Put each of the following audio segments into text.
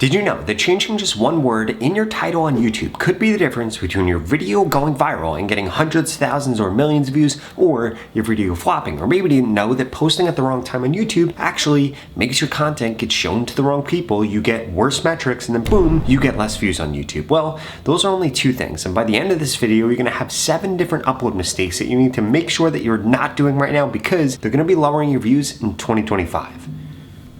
Did you know that changing just one word in your title on YouTube could be the difference between your video going viral and getting hundreds, thousands, or millions of views, or your video flopping? Or maybe you didn't know that posting at the wrong time on YouTube actually makes your content get shown to the wrong people, you get worse metrics, and then boom, you get less views on YouTube. Well, those are only two things, and by the end of this video, you're gonna have 7 different upload mistakes that you need to make sure that you're not doing right now because they're gonna be lowering your views in 2025.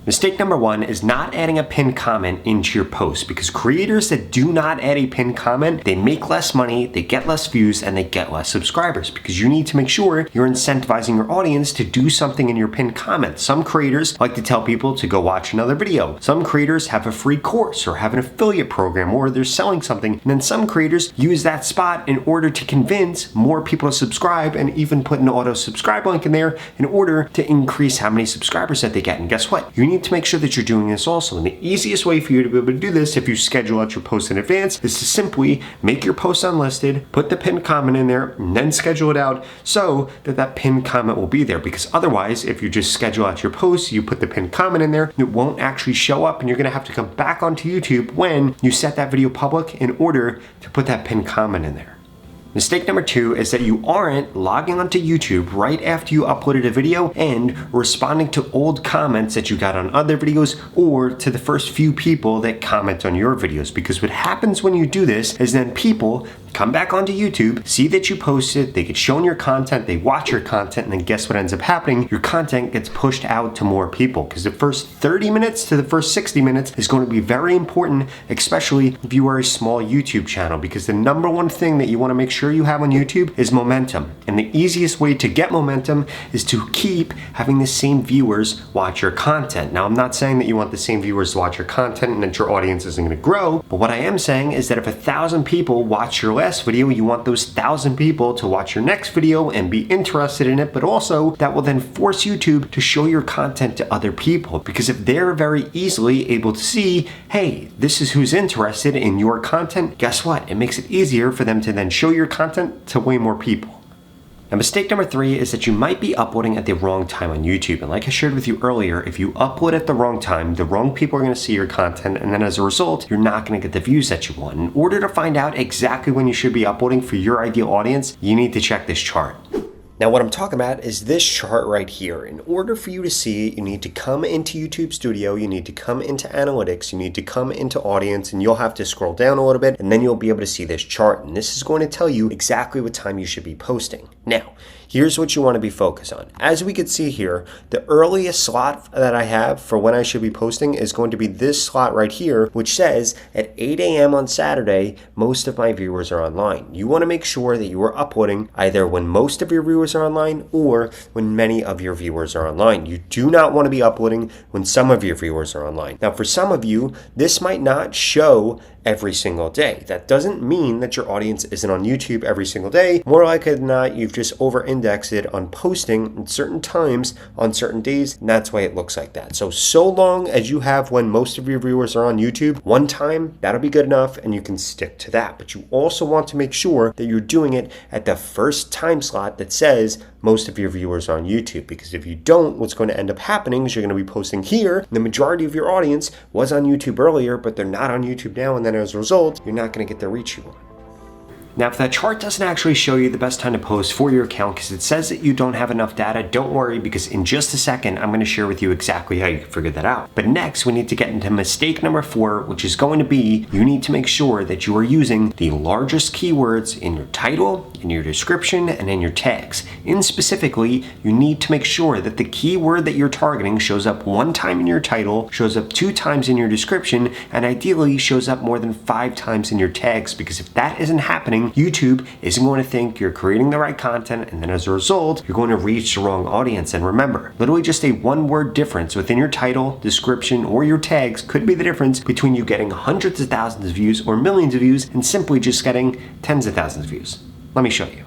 Mistake number 1 is not adding a pinned comment into your post, because creators that do not add a pinned comment, they make less money, they get less views, and they get less subscribers, because you need to make sure you're incentivizing your audience to do something in your pinned comment. Some creators like to tell people to go watch another video. Some creators have a free course or have an affiliate program, or they're selling something, and then some creators use that spot in order to convince more people to subscribe and even put an auto subscribe link in there in order to increase how many subscribers that they get. And guess what? You need to make sure that you're doing this also. And the easiest way for you to be able to do this, if you schedule out your posts in advance, is to simply make your post unlisted, put the pinned comment in there, and then schedule it out so that that pinned comment will be there. Because otherwise, if you just schedule out your posts, you put the pinned comment in there, it won't actually show up, and you're gonna have to come back onto YouTube when you set that video public in order to put that pinned comment in there. Mistake number 2 is that you aren't logging onto YouTube right after you uploaded a video and responding to old comments that you got on other videos or to the first few people that comment on your videos. Because what happens when you do this is then people come back onto YouTube, see that you posted, they get shown your content, they watch your content, and then guess what ends up happening? Your content gets pushed out to more people, because the first 30 minutes to the first 60 minutes is going to be very important, especially if you are a small YouTube channel, because the number one thing that you want to make sure you have on YouTube is momentum. And the easiest way to get momentum is to keep having the same viewers watch your content. Now, I'm not saying that you want the same viewers to watch your content and that your audience isn't going to grow, but what I am saying is that if 1,000 people watch your last video, you want those 1,000 people to watch your next video and be interested in it, but also that will then force YouTube to show your content to other people, because if they're very easily able to see, hey, this is who's interested in your content, guess what? It makes it easier for them to then show your content to way more people. Now, mistake number 3 is that you might be uploading at the wrong time on YouTube. And like I shared with you earlier, if you upload at the wrong time, the wrong people are going to see your content, and then as a result, you're not going to get the views that you want. In order to find out exactly when you should be uploading for your ideal audience, you need to check this chart. Now, what I'm talking about is this chart right here. In order for you to see it, you need to come into YouTube Studio, you need to come into Analytics, you need to come into Audience, and you'll have to scroll down a little bit, and then you'll be able to see this chart. And this is going to tell you exactly what time you should be posting. Now, here's what you want to be focused on. As we can see here, the earliest slot that I have for when I should be posting is going to be this slot right here, which says at 8 a.m. on Saturday, most of my viewers are online. You want to make sure that you are uploading either when most of your viewers are online or when many of your viewers are online. You do not want to be uploading when some of your viewers are online. Now, for some of you, this might not show every single day. That doesn't mean that your audience isn't on YouTube every single day. More likely than not, you've just over-indexed it on posting at certain times on certain days, and that's why it looks like that. So long as you have when most of your viewers are on YouTube one time, that'll be good enough, and you can stick to that. But you also want to make sure that you're doing it at the first time slot that says most of your viewers are on YouTube, because if you don't, what's going to end up happening is you're going to be posting here. The majority of your audience was on YouTube earlier, but they're not on YouTube now, and then as a result, you're not going to get the reach you want. Now, if that chart doesn't actually show you the best time to post for your account because it says that you don't have enough data, don't worry, because in just a second, I'm going to share with you exactly how you can figure that out. But next, we need to get into mistake number 4, which is going to be, you need to make sure that you are using the largest keywords in your title, in your description, and in your tags. And specifically, you need to make sure that the keyword that you're targeting shows up 1 time in your title, shows up 2 times in your description, and ideally shows up more than 5 times in your tags, because if that isn't happening, YouTube isn't going to think you're creating the right content, and then as a result, you're going to reach the wrong audience. And remember, literally just a 1-word difference within your title, description, or your tags could be the difference between you getting hundreds of thousands of views or millions of views and simply just getting tens of thousands of views. Let me show you.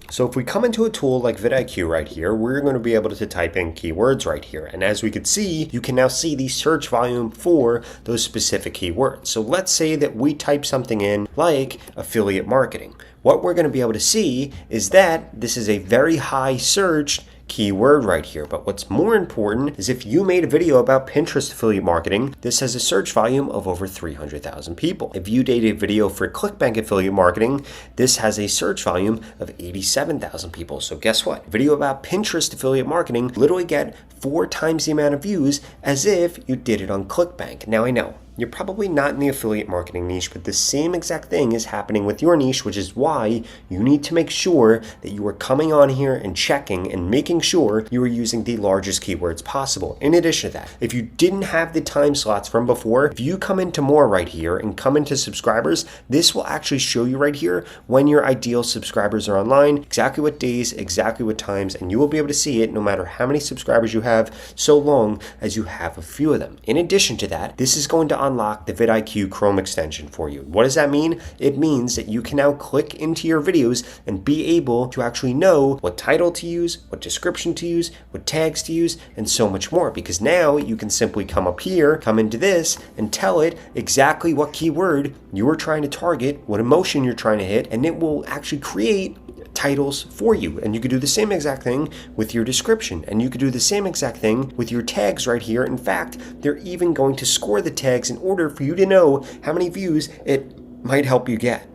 So if we come into a tool like vidIQ right here, we're going to be able to type in keywords right here. And as we could see, you can now see the search volume for those specific keywords. So let's say that we type something in like affiliate marketing. What we're going to be able to see is that this is a very high searched keyword right here. But what's more important is if you made a video about Pinterest affiliate marketing, this has a search volume of over 300,000 people. If you did a video for ClickBank affiliate marketing, this has a search volume of 87,000 people. So guess what? Video about Pinterest affiliate marketing literally get 4 times the amount of views as if you did it on ClickBank. Now I know you're probably not in the affiliate marketing niche, but the same exact thing is happening with your niche, which is why you need to make sure that you are coming on here and checking and making sure you are using the largest keywords possible. In addition to that, if you didn't have the time slots from before, if you come into more right here and come into subscribers, this will actually show you right here when your ideal subscribers are online, exactly what days, exactly what times, and you will be able to see it no matter how many subscribers you have, so long as you have a few of them. In addition to that, this is going to unlock the vidIQ Chrome extension for you. What does that mean? It means that you can now click into your videos and be able to actually know what title to use, what description to use, what tags to use, and so much more. Because now you can simply come up here, come into this, and tell it exactly what keyword you are trying to target, what emotion you're trying to hit, and it will actually create titles for you. And you could do the same exact thing with your description, and you could do the same exact thing with your tags right here. In fact, they're even going to score the tags in order for you to know how many views it might help you get.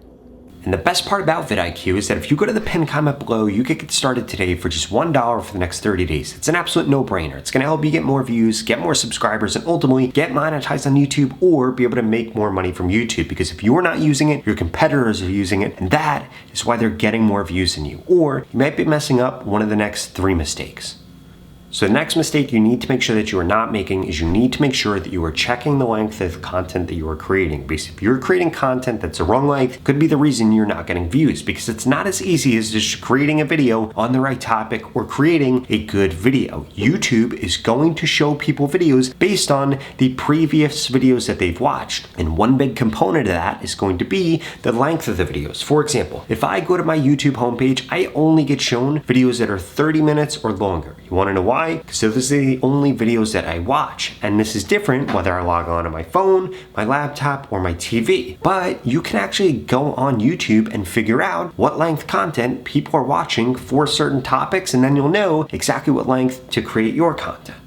And the best part about vidIQ is that if you go to the pinned comment below, you can get started today for just $1 for the next 30 days. It's an absolute no-brainer. It's going to help you get more views, get more subscribers, and ultimately get monetized on YouTube or be able to make more money from YouTube. Because if you're not using it, your competitors are using it, and that is why they're getting more views than you. Or you might be messing up one of the next 3 mistakes. So the next mistake you need to make sure that you are not making is you need to make sure that you are checking the length of the content that you are creating. Because if you're creating content that's the wrong length, it could be the reason you're not getting views, because it's not as easy as just creating a video on the right topic or creating a good video. YouTube is going to show people videos based on the previous videos that they've watched. And one big component of that is going to be the length of the videos. For example, if I go to my YouTube homepage, I only get shown videos that are 30 minutes or longer. You want to know why? Because those are the only videos that I watch. And this is different whether I log on my phone, my laptop, or my TV. But you can actually go on YouTube and figure out what length content people are watching for certain topics, and then you'll know exactly what length to create your content.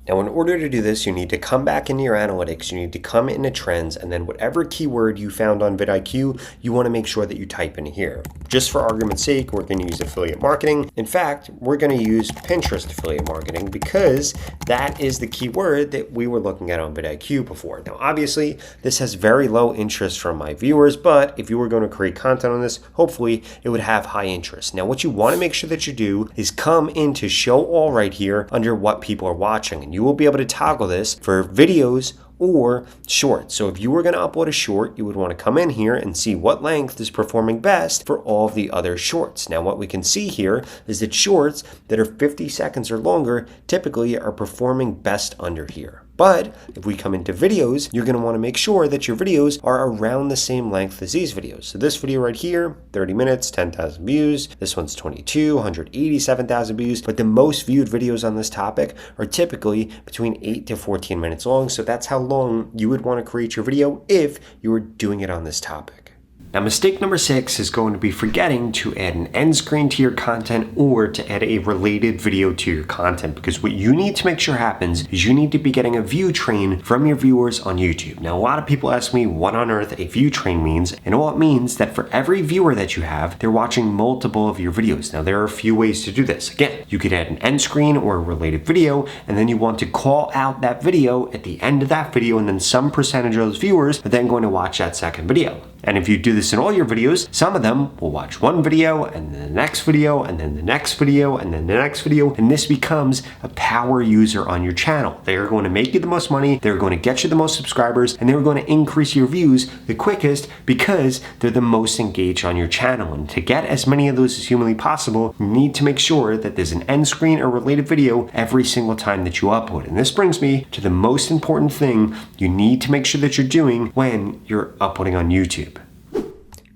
Now, in order to do this, you need to come back into your analytics, you need to come into trends, and then whatever keyword you found on vidIQ, you want to make sure that you type in here. Just for argument's sake, we're going to use affiliate marketing. In fact, we're going to use Pinterest affiliate marketing because that is the keyword that we were looking at on vidIQ before. Now, obviously, this has very low interest from my viewers, but if you were going to create content on this, hopefully it would have high interest. Now, what you want to make sure that you do is come into show all right here under what people are watching. And you will be able to toggle this for videos or shorts. So if you were going to upload a short, you would want to come in here and see what length is performing best for all of the other shorts. Now, what we can see here is that shorts that are 50 seconds or longer typically are performing best under here. But if we come into videos, you're going to want to make sure that your videos are around the same length as these videos. So this video right here, 30 minutes, 10,000 views. This one's 22, 187,000 views. But the most viewed videos on this topic are typically between 8 to 14 minutes long. So that's how long you would want to create your video if you were doing it on this topic. Now, mistake number 6 is going to be forgetting to add an end screen to your content or to add a related video to your content, because what you need to make sure happens is you need to be getting a view train from your viewers on YouTube. Now, a lot of people ask me what on earth a view train means, and all it means that for every viewer that you have, they're watching multiple of your videos. Now, there are a few ways to do this. Again, you could add an end screen or a related video, and then you want to call out that video at the end of that video, and then some percentage of those viewers are then going to watch that second video. And if you do this in all your videos, some of them will watch one video and then the next video and then the next video and then the next video, and this becomes a power user on your channel. They are going to make you the most money, they're going to get you the most subscribers, and they're going to increase your views the quickest because they're the most engaged on your channel. And to get as many of those as humanly possible, you need to make sure that there's an end screen or related video every single time that you upload. And this brings me to the most important thing you need to make sure that you're doing when you're uploading on YouTube.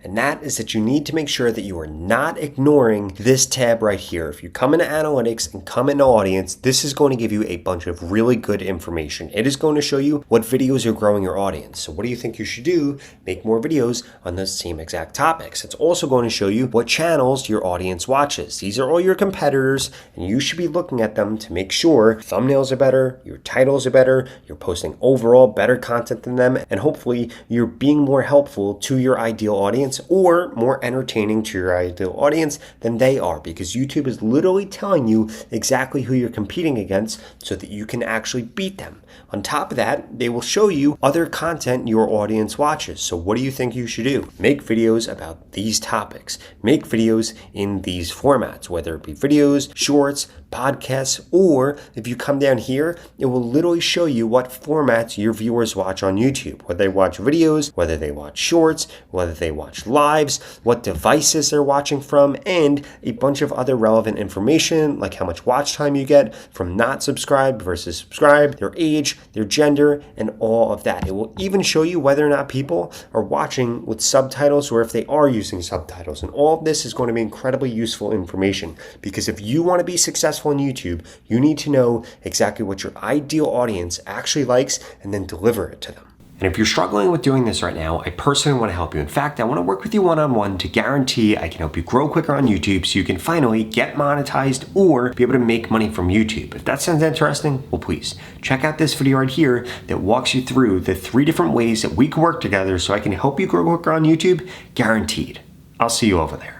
and that is that you need to make sure that you are not ignoring this tab right here. If you come into analytics and come into audience, this is going to give you a bunch of really good information. It is going to show you what videos are growing your audience. So what do you think you should do? Make more videos on the same exact topics. It's also going to show you what channels your audience watches. These are all your competitors, and you should be looking at them to make sure thumbnails are better, your titles are better, you're posting overall better content than them, and hopefully you're being more helpful to your ideal audience or more entertaining to your ideal audience than they are, because YouTube is literally telling you exactly who you're competing against so that you can actually beat them. On top of that, they will show you other content your audience watches. So what do you think you should do? Make videos about these topics. Make videos in these formats, whether it be videos, shorts, podcasts, or if you come down here, it will literally show you what formats your viewers watch on YouTube, whether they watch videos, whether they watch shorts, whether they watch lives, what devices they're watching from, and a bunch of other relevant information like how much watch time you get from not subscribed versus subscribed, their age, their gender, and all of that. It will even show you whether or not people are watching with subtitles or if they are using subtitles. And all of this is going to be incredibly useful information, because if you want to be successful on YouTube, you need to know exactly what your ideal audience actually likes and then deliver it to them. And if you're struggling with doing this right now, I personally want to help you. In fact, I want to work with you one-on-one to guarantee I can help you grow quicker on YouTube so you can finally get monetized or be able to make money from YouTube. If that sounds interesting, well, please check out this video right here that walks you through the 3 different ways that we can work together so I can help you grow quicker on YouTube, guaranteed. I'll see you over there.